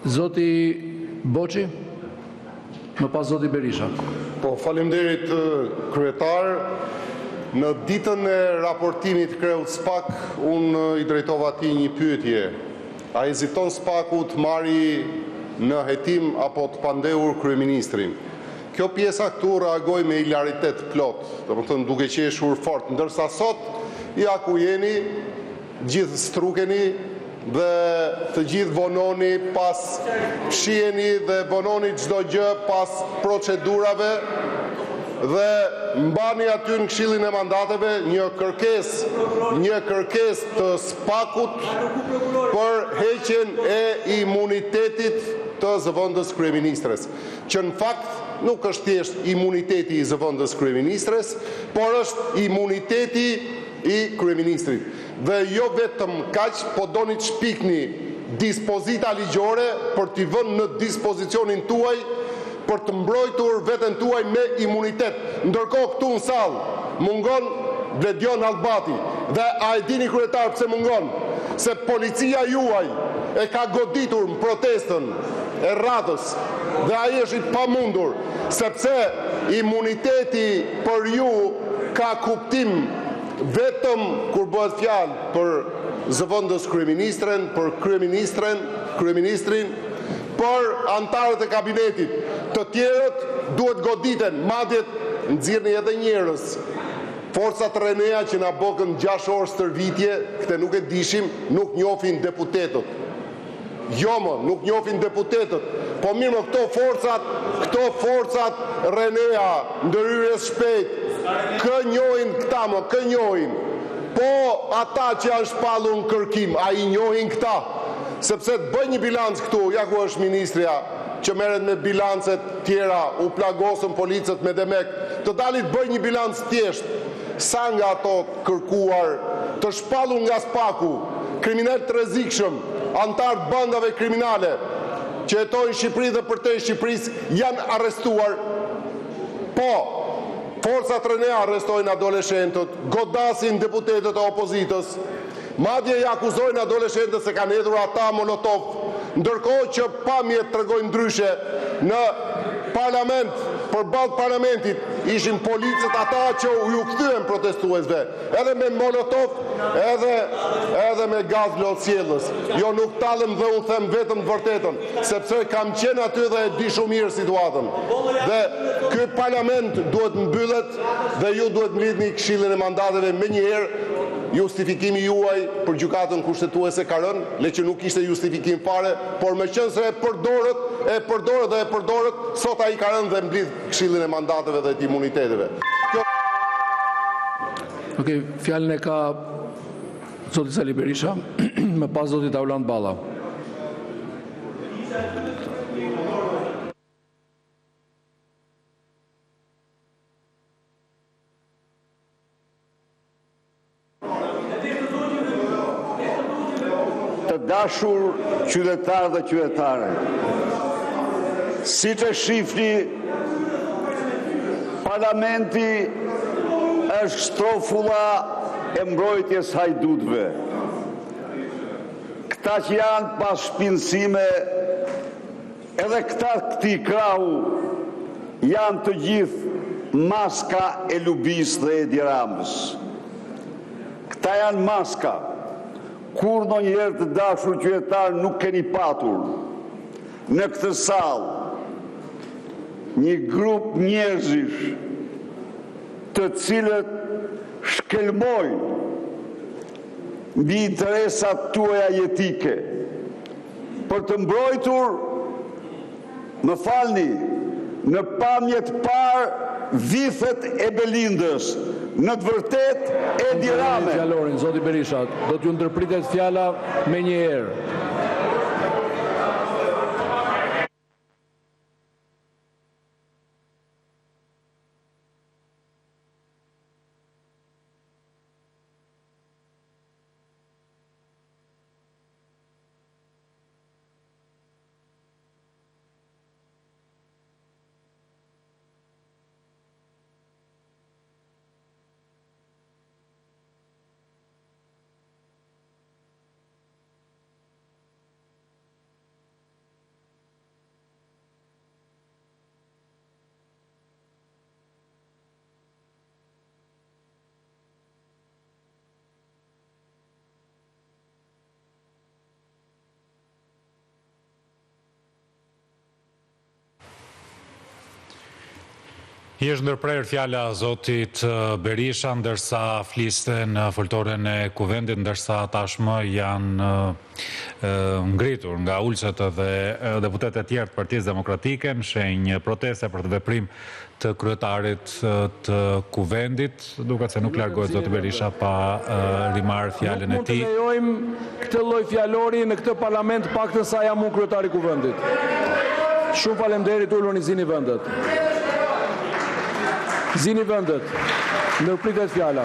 Zoti Boçi, më pas zoti Berisha. Po, faleminderit kryetar. Në ditën e raportimit kreut SPAK, unë i drejtova atij një pyetje. A heziton SPAK-u të marrë në hetim apo të pandehur kryeministrin? Kjo pjesa këtu reagoi me hilaritet plot, domethënë duke qeshur fort, ndërsa sot ja ku jeni, gjithë strukeni dhe të gjithë vononi pas shiheni dhe vononi çdo gjë pas procedurave dhe mbani aty në Këshillin e Mandateve një kërkesë të SPAK-ut për heqjen e imunitetit të zëvendës kryeministres, që në fakt nuk është thjesht imuniteti i zëvendës kryeministres, por është imuniteti i kryeministrit. Dhe jo vetëm kaq, po doni të shpikni dispozita ligjore për t'i vënë në dispozicionin tuaj për të mbrojtur veten tuaj me imunitet. Ndërkohë këtu në sallë mungon Bledion Albati. Dhe a e dini kryetar pse mungon? Se policia juaj e ka goditur në protestën e radhës dhe ai është i pamundur, sepse imuniteti për ju ka kuptim vetëm kur bëhet fjalë për zëvendës kryeministren, për kryeministrin, për antarët e kabinetit. Të tjerët duhet goditen, madje nxirrni edhe njerëz. Forcat Renea që na bokën 6 orë stërvitje, këte nuk e dishim, nuk njohin deputetët. Jo më, nuk njohin deputetët. Po mirë më këto forcat Renea, ndërhyrjes shpejt, kë njohin këta më, kë njohin. Po ata që janë shpallur në kërkim, a i njohin këta? Sepse të bëj një bilanc këtu, ja ku është ministria që merret me bilancet tjera, u plagosën policët me demek, të dalit bëj një bilanc thjesht, sa nga ato kërkuar, të shpallur nga SPAK-u, kriminal të rrezikshëm, antar të bandave kriminale, që jetojnë në Shqipëri dhe përtej Shqipërisë, janë arrestuar. Po, forcat Renea arrestojnë adoleshentët, godasin deputetët e opozitës, madje i akuzojnë adoleshentët se kanë hedhur ata molotov, ndërkohë që pamjet tregojnë ndryshe. Në parlament, përballë parlamentit, ishin policët ata që ju kthyen protestuesve, edhe me molotov, edhe me gaz lotësjellës. Jo, nuk tallem dhe unë them vetëm të vërtetën, sepse kam qenë aty dhe e di shumë mirë situatën. Dhe ky parlament duhet mbyllet dhe ju duhet mblidhni Këshillin e Mandateve menjëherë. Justifikimi juaj për gjykatën kushtetuese ka rënë, le që nuk ishte justifikim fare, por me qenë se e përdorët, sot ai ka rënë dhe mblidh Këshillin e Mandateve dhe të imuniteteve. Okej, fjalën e ka zoti Sali Berisha, më pas zoti Taulant Balla. Dashur qytetarë dhe qytetare, siç e shihni, parlamenti është shtrofulla e mbrojtjes hajdutëve. Këta që janë pas shpinsime, edhe këtij krahu janë të gjithë maska e Lubis dhe Edi Ramës. Këta janë maska. Kur ndonjëherë të dashur qytetar nuk keni patur në këtë sallë një grup njerëzish të cilët shkelmojnë mbi interesat tuaja jetike për të mbrojtur, më falni, në pamjet parë vithet e Belindës. Në të vërtet, Edi Rame. Fjalorin, zoti Berisha, do t'ju ndërpritet fjala me një herë. I është ndërprerë fjala zotit Berisha, ndërsa fliste në foltoren e kuvendit, ndërsa tashmë janë ngritur nga ulset dhe deputetët e tjerë të Partisë Demokratike në shenjë proteste për të veprim të kryetarit të kuvendit, duket se nuk largohet zoti Berisha pa rimarrë fjalën e tij. Nuk mund të lejojmë këtë lloj fjalori në këtë parlament, paktën sa jam unë kryetari i kuvendit. Shumë faleminderit, uluni zini vendet. Zini vendet, ndërpritet fjala.